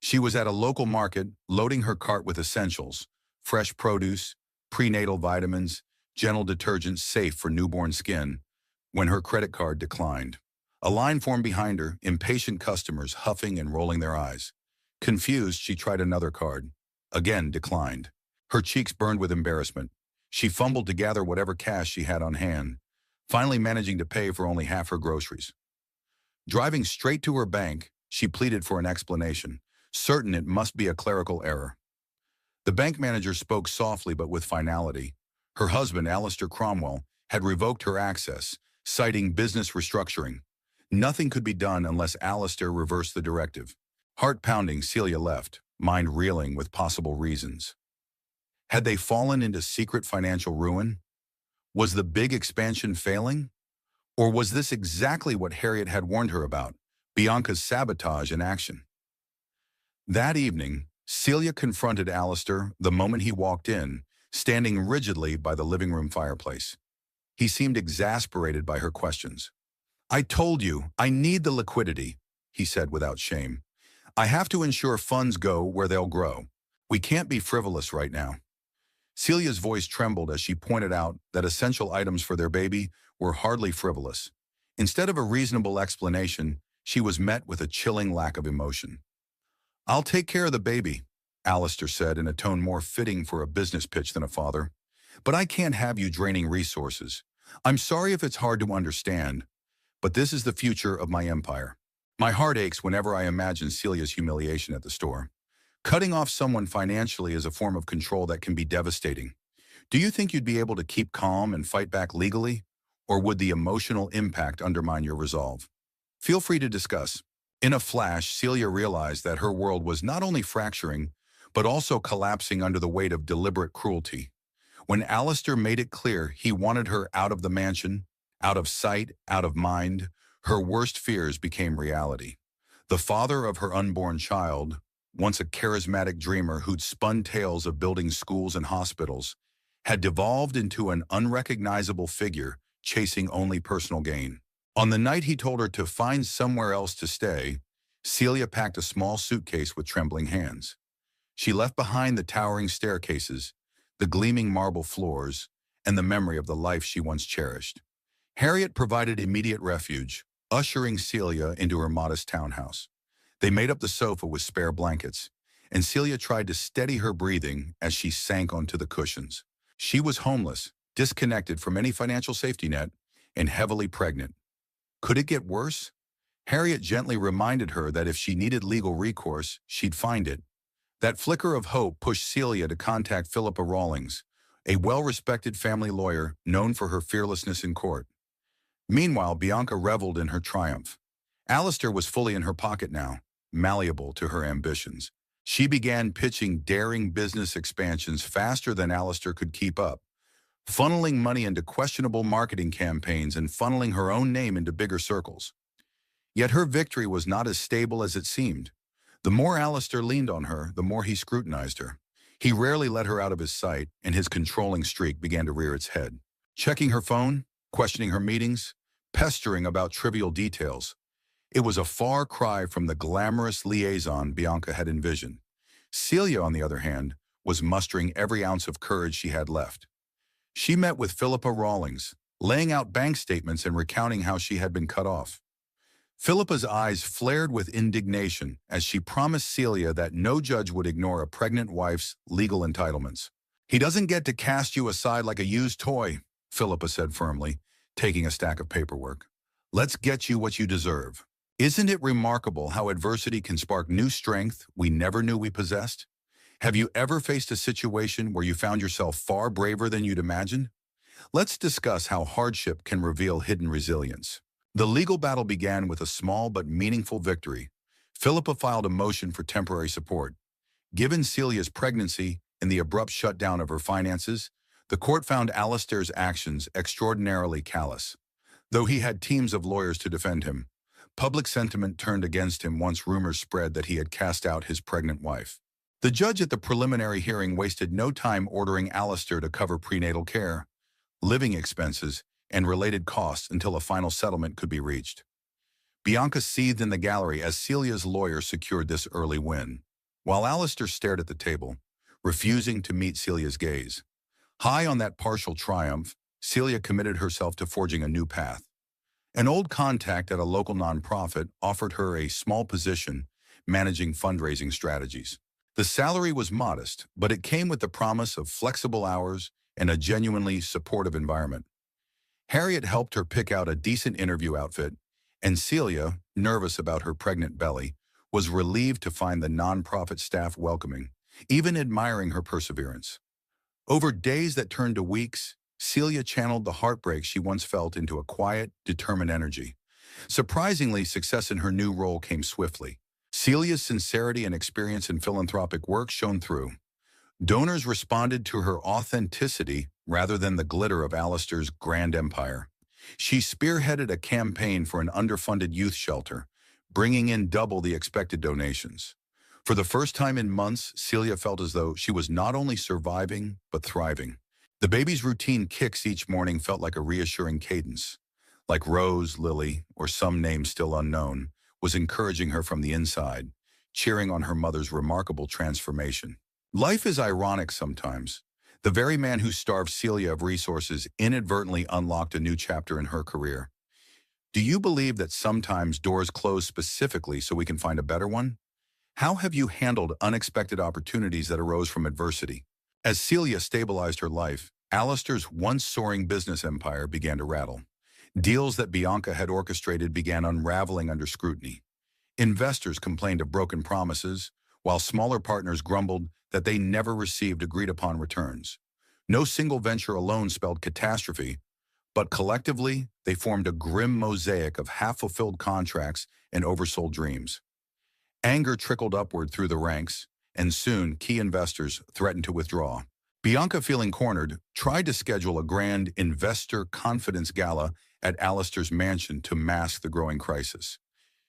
She was at a local market, loading her cart with essentials, fresh produce, prenatal vitamins, gentle detergents safe for newborn skin, when her credit card declined. A line formed behind her, impatient customers huffing and rolling their eyes. Confused, she tried another card. Again, declined. Her cheeks burned with embarrassment. She fumbled to gather whatever cash she had on hand, finally managing to pay for only half her groceries. Driving straight to her bank, she pleaded for an explanation, certain it must be a clerical error. The bank manager spoke softly but with finality. Her husband, Alistair Cromwell, had revoked her access, citing business restructuring. Nothing could be done unless Alistair reversed the directive. Heart-pounding, Celia left, mind reeling with possible reasons. Had they fallen into secret financial ruin? Was the big expansion failing? Or was this exactly what Harriet had warned her about, Bianca's sabotage in action? That evening, Celia confronted Alistair the moment he walked in, standing rigidly by the living room fireplace. He seemed exasperated by her questions. "I told you, I need the liquidity," he said without shame. "I have to ensure funds go where they'll grow. We can't be frivolous right now." Celia's voice trembled as she pointed out that essential items for their baby were hardly frivolous. Instead of a reasonable explanation, she was met with a chilling lack of emotion. "I'll take care of the baby," Alistair said in a tone more fitting for a business pitch than a father. "But I can't have you draining resources. I'm sorry if it's hard to understand, but this is the future of my empire." My heart aches whenever I imagine Celia's humiliation at the store. Cutting off someone financially is a form of control that can be devastating. Do you think you'd be able to keep calm and fight back legally, or would the emotional impact undermine your resolve? Feel free to discuss. In a flash, Celia realized that her world was not only fracturing, but also collapsing under the weight of deliberate cruelty. When Alistair made it clear he wanted her out of the mansion, out of sight, out of mind, her worst fears became reality. The father of her unborn child, once a charismatic dreamer who'd spun tales of building schools and hospitals, had devolved into an unrecognizable figure chasing only personal gain. On the night he told her to find somewhere else to stay, Celia packed a small suitcase with trembling hands. She left behind the towering staircases, the gleaming marble floors, and the memory of the life she once cherished. Harriet provided immediate refuge, ushering Celia into her modest townhouse. They made up the sofa with spare blankets, and Celia tried to steady her breathing as she sank onto the cushions. She was homeless, disconnected from any financial safety net, and heavily pregnant. Could it get worse? Harriet gently reminded her that if she needed legal recourse, she'd find it. That flicker of hope pushed Celia to contact Philippa Rawlings, a well-respected family lawyer known for her fearlessness in court. Meanwhile, Bianca reveled in her triumph. Alistair was fully in her pocket now, malleable to her ambitions. She began pitching daring business expansions faster than Alistair could keep up, funneling money into questionable marketing campaigns and funneling her own name into bigger circles. Yet her victory was not as stable as it seemed. The more Alistair leaned on her, the more he scrutinized her. He rarely let her out of his sight, and his controlling streak began to rear its head. Checking her phone, questioning her meetings, pestering about trivial details. It was a far cry from the glamorous liaison Bianca had envisioned. Celia, on the other hand, was mustering every ounce of courage she had left. She met with Philippa Rawlings, laying out bank statements and recounting how she had been cut off. Philippa's eyes flared with indignation as she promised Celia that no judge would ignore a pregnant wife's legal entitlements. "He doesn't get to cast you aside like a used toy," Philippa said firmly, taking a stack of paperwork. "Let's get you what you deserve." Isn't it remarkable how adversity can spark new strength we never knew we possessed? Have you ever faced a situation where you found yourself far braver than you'd imagined? Let's discuss how hardship can reveal hidden resilience. The legal battle began with a small but meaningful victory. Philippa filed a motion for temporary support. Given Celia's pregnancy and the abrupt shutdown of her finances, the court found Alistair's actions extraordinarily callous. Though he had teams of lawyers to defend him, public sentiment turned against him once rumors spread that he had cast out his pregnant wife. The judge at the preliminary hearing wasted no time ordering Alistair to cover prenatal care, living expenses, and related costs until a final settlement could be reached. Bianca seethed in the gallery as Celia's lawyer secured this early win, while Alistair stared at the table, refusing to meet Celia's gaze. High on that partial triumph, Celia committed herself to forging a new path. An old contact at a local nonprofit offered her a small position managing fundraising strategies. The salary was modest, but it came with the promise of flexible hours and a genuinely supportive environment. Harriet helped her pick out a decent interview outfit, and Celia, nervous about her pregnant belly, was relieved to find the nonprofit staff welcoming, even admiring her perseverance. Over days that turned to weeks, Celia channeled the heartbreak she once felt into a quiet, determined energy. Surprisingly, success in her new role came swiftly. Celia's sincerity and experience in philanthropic work shone through. Donors responded to her authenticity rather than the glitter of Alistair's grand empire. She spearheaded a campaign for an underfunded youth shelter, bringing in double the expected donations. For the first time in months, Celia felt as though she was not only surviving, but thriving. The baby's routine kicks each morning felt like a reassuring cadence. Like Rose, Lily, or some name still unknown, was encouraging her from the inside, cheering on her mother's remarkable transformation. Life is ironic sometimes. The very man who starved Celia of resources inadvertently unlocked a new chapter in her career. Do you believe that sometimes doors close specifically so we can find a better one? How have you handled unexpected opportunities that arose from adversity? As Celia stabilized her life, Alistair's once soaring business empire began to rattle. Deals that Bianca had orchestrated began unraveling under scrutiny. Investors complained of broken promises, while smaller partners grumbled that they never received agreed-upon returns. No single venture alone spelled catastrophe, but collectively, they formed a grim mosaic of half-fulfilled contracts and oversold dreams. Anger trickled upward through the ranks, and soon key investors threatened to withdraw. Bianca, feeling cornered, tried to schedule a grand investor confidence gala at Alistair's mansion to mask the growing crisis.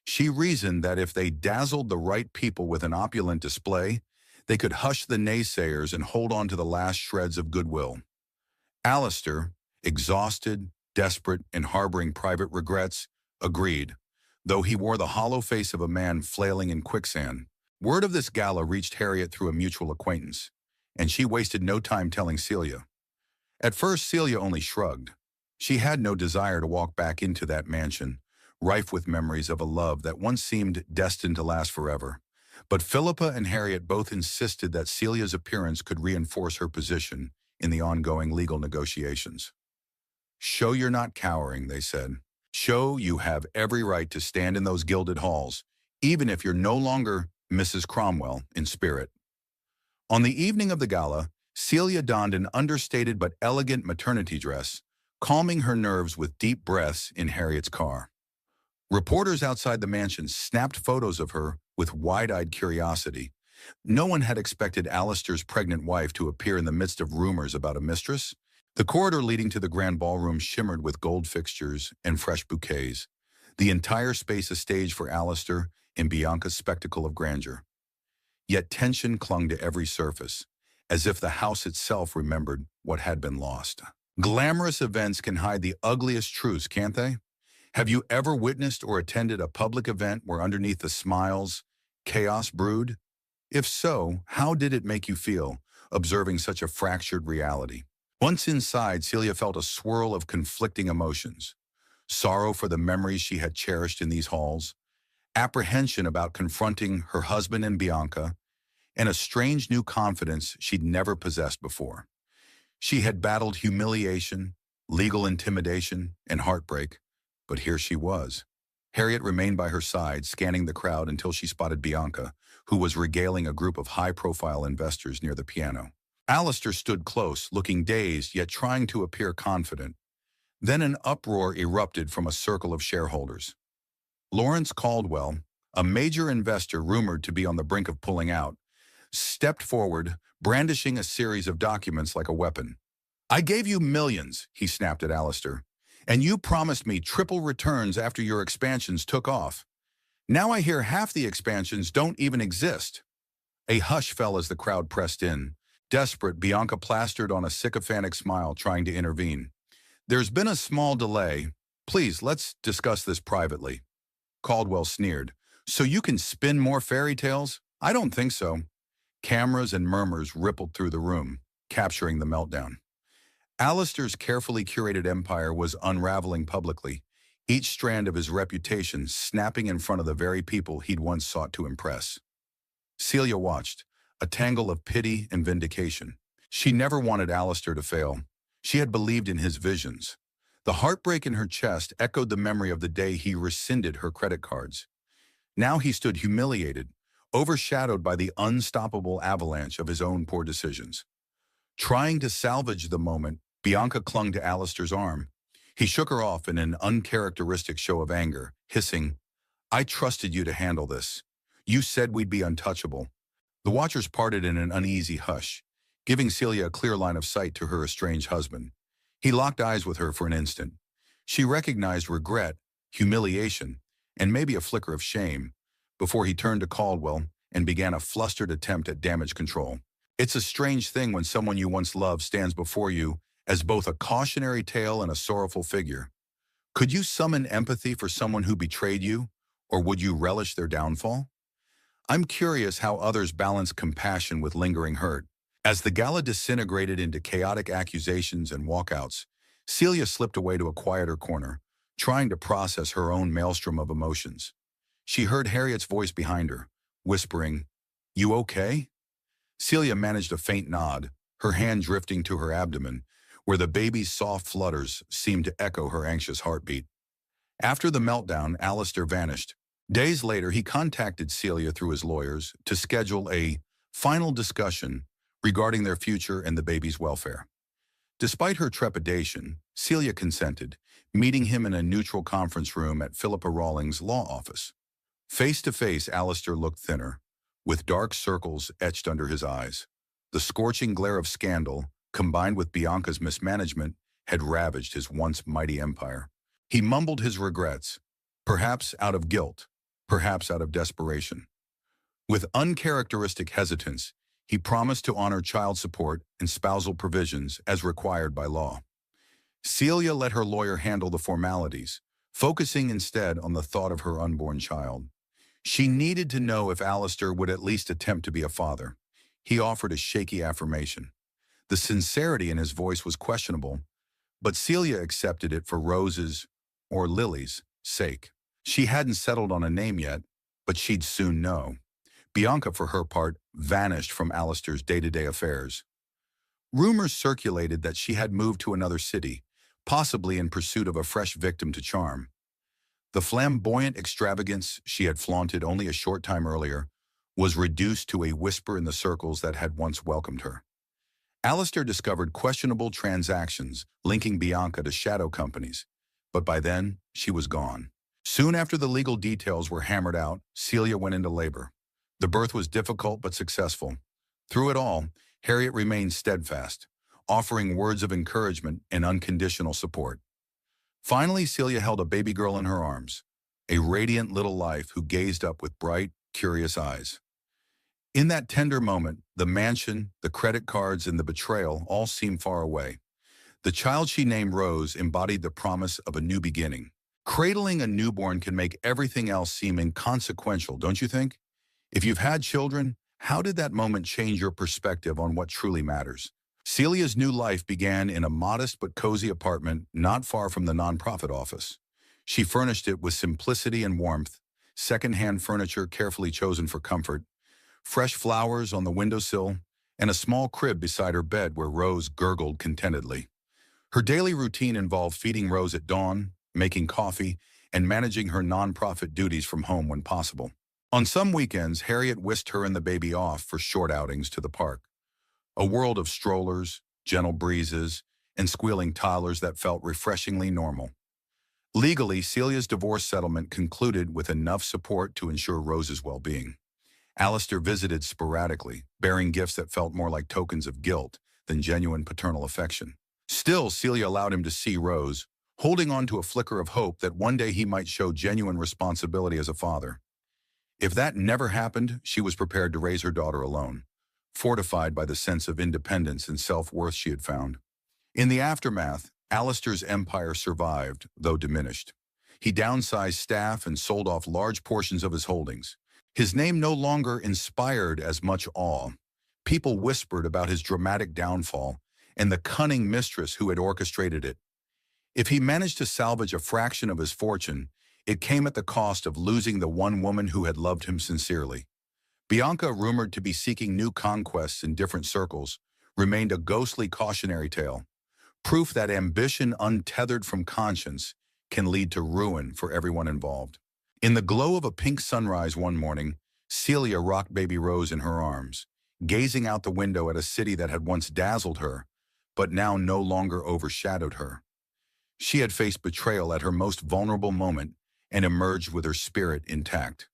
She reasoned that if they dazzled the right people with an opulent display, they could hush the naysayers and hold on to the last shreds of goodwill. Alistair, exhausted, desperate, and harboring private regrets, agreed, though he wore the hollow face of a man flailing in quicksand. Word of this gala reached Harriet through a mutual acquaintance, and she wasted no time telling Celia. At first, Celia only shrugged. She had no desire to walk back into that mansion, rife with memories of a love that once seemed destined to last forever. But Philippa and Harriet both insisted that Celia's appearance could reinforce her position in the ongoing legal negotiations. "Show you're not cowering," they said. "Show you have every right to stand in those gilded halls, even if you're no longer Mrs. Cromwell in spirit." On the evening of the gala, Celia donned an understated but elegant maternity dress, calming her nerves with deep breaths in Harriet's car. Reporters outside the mansion snapped photos of her with wide-eyed curiosity. No one had expected Alistair's pregnant wife to appear in the midst of rumors about a mistress. The corridor leading to the grand ballroom shimmered with gold fixtures and fresh bouquets, the entire space a stage for Alistair in Bianca's spectacle of grandeur. Yet tension clung to every surface, as if the house itself remembered what had been lost. Glamorous events can hide the ugliest truths, can't they? Have you ever witnessed or attended a public event where underneath the smiles, chaos brewed? If so, how did it make you feel, observing such a fractured reality? Once inside, Celia felt a swirl of conflicting emotions. Sorrow for the memories she had cherished in these halls, apprehension about confronting her husband and Bianca, and a strange new confidence she'd never possessed before. She had battled humiliation, legal intimidation, and heartbreak, but here she was. Harriet remained by her side, scanning the crowd until she spotted Bianca, who was regaling a group of high-profile investors near the piano. Alistair stood close, looking dazed yet trying to appear confident. Then an uproar erupted from a circle of shareholders. Lawrence Caldwell, a major investor rumored to be on the brink of pulling out, stepped forward, brandishing a series of documents like a weapon. "I gave you millions," he snapped at Alistair, "and you promised me triple returns after your expansions took off. Now I hear half the expansions don't even exist." A hush fell as the crowd pressed in. Desperate, Bianca plastered on a sycophantic smile, trying to intervene. "There's been a small delay. Please, let's discuss this privately." Caldwell sneered. "So you can spin more fairy tales? I don't think so." Cameras and murmurs rippled through the room, capturing the meltdown. Alistair's carefully curated empire was unraveling publicly, each strand of his reputation snapping in front of the very people he'd once sought to impress. Celia watched, a tangle of pity and vindication. She never wanted Alistair to fail. She had believed in his visions. The heartbreak in her chest echoed the memory of the day he rescinded her credit cards. Now he stood humiliated, overshadowed by the unstoppable avalanche of his own poor decisions. Trying to salvage the moment, Bianca clung to Alistair's arm. He shook her off in an uncharacteristic show of anger, hissing, "I trusted you to handle this. You said we'd be untouchable." The watchers parted in an uneasy hush, giving Celia a clear line of sight to her estranged husband. He locked eyes with her for an instant. She recognized regret, humiliation, and maybe a flicker of shame, before he turned to Caldwell and began a flustered attempt at damage control. It's a strange thing when someone you once loved stands before you as both a cautionary tale and a sorrowful figure. Could you summon empathy for someone who betrayed you, or would you relish their downfall? I'm curious how others balance compassion with lingering hurt. As the gala disintegrated into chaotic accusations and walkouts, Celia slipped away to a quieter corner, trying to process her own maelstrom of emotions. She heard Harriet's voice behind her, whispering, "You okay?" Celia managed a faint nod, her hand drifting to her abdomen, where the baby's soft flutters seemed to echo her anxious heartbeat. After the meltdown, Alistair vanished. Days later, he contacted Celia through his lawyers to schedule a final discussion regarding their future and the baby's welfare. Despite her trepidation, Celia consented, meeting him in a neutral conference room at Philippa Rawlings' law office. Face to face, Alistair looked thinner, with dark circles etched under his eyes. The scorching glare of scandal, combined with Bianca's mismanagement, had ravaged his once mighty empire. He mumbled his regrets, perhaps out of guilt, perhaps out of desperation. With uncharacteristic hesitance, he promised to honor child support and spousal provisions as required by law. Celia let her lawyer handle the formalities, focusing instead on the thought of her unborn child. She needed to know if Alistair would at least attempt to be a father. He offered a shaky affirmation. The sincerity in his voice was questionable, but Celia accepted it for Rose's, or Lily's, sake. She hadn't settled on a name yet, but she'd soon know. Bianca, for her part, vanished from Alistair's day-to-day affairs. Rumors circulated that she had moved to another city, possibly in pursuit of a fresh victim to charm. The flamboyant extravagance she had flaunted only a short time earlier was reduced to a whisper in the circles that had once welcomed her. Alistair discovered questionable transactions linking Bianca to shadow companies, but by then, she was gone. Soon after the legal details were hammered out, Celia went into labor. The birth was difficult but successful. Through it all, Harriet remained steadfast, offering words of encouragement and unconditional support. Finally, Celia held a baby girl in her arms, a radiant little life who gazed up with bright, curious eyes. In that tender moment, the mansion, the credit cards, and the betrayal all seemed far away. The child she named Rose embodied the promise of a new beginning, Cradling a newborn can make everything else seem inconsequential, don't you think? If you've had children, how did that moment change your perspective on what truly matters? Celia's new life began in a modest but cozy apartment not far from the nonprofit office. She furnished it with simplicity and warmth, second-hand furniture carefully chosen for comfort, fresh flowers on the windowsill, and a small crib beside her bed where Rose gurgled contentedly. Her daily routine involved feeding Rose at dawn, making coffee, and managing her nonprofit duties from home when possible. On some weekends, Harriet whisked her and the baby off for short outings to the park, a world of strollers, gentle breezes, and squealing toddlers that felt refreshingly normal. Legally, Celia's divorce settlement concluded with enough support to ensure Rose's well-being. Alistair visited sporadically, bearing gifts that felt more like tokens of guilt than genuine paternal affection. Still, Celia allowed him to see Rose, holding on to a flicker of hope that one day he might show genuine responsibility as a father. If that never happened, she was prepared to raise her daughter alone, fortified by the sense of independence and self-worth she had found. In the aftermath, Alistair's empire survived, though diminished. He downsized staff and sold off large portions of his holdings. His name no longer inspired as much awe. People whispered about his dramatic downfall and the cunning mistress who had orchestrated it. If he managed to salvage a fraction of his fortune, it came at the cost of losing the one woman who had loved him sincerely. Bianca, rumored to be seeking new conquests in different circles, remained a ghostly cautionary tale, proof that ambition untethered from conscience can lead to ruin for everyone involved. In the glow of a pink sunrise one morning, Celia rocked baby Rose in her arms, gazing out the window at a city that had once dazzled her, but now no longer overshadowed her. She had faced betrayal at her most vulnerable moment and emerged with her spirit intact.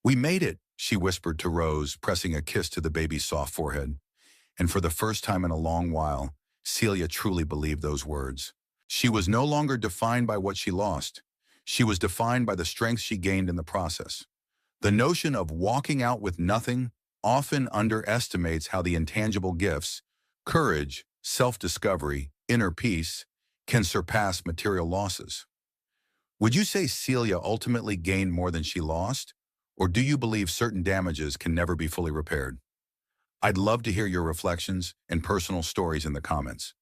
"We made it," she whispered to Rose, pressing a kiss to the baby's soft forehead. And for the first time in a long while, Celia truly believed those words. She was no longer defined by what she lost. She was defined by the strength she gained in the process. The notion of walking out with nothing often underestimates how the intangible gifts, courage, self-discovery, inner peace, can surpass material losses. Would you say Celia ultimately gained more than she lost? Or do you believe certain damages can never be fully repaired? I'd love to hear your reflections and personal stories in the comments.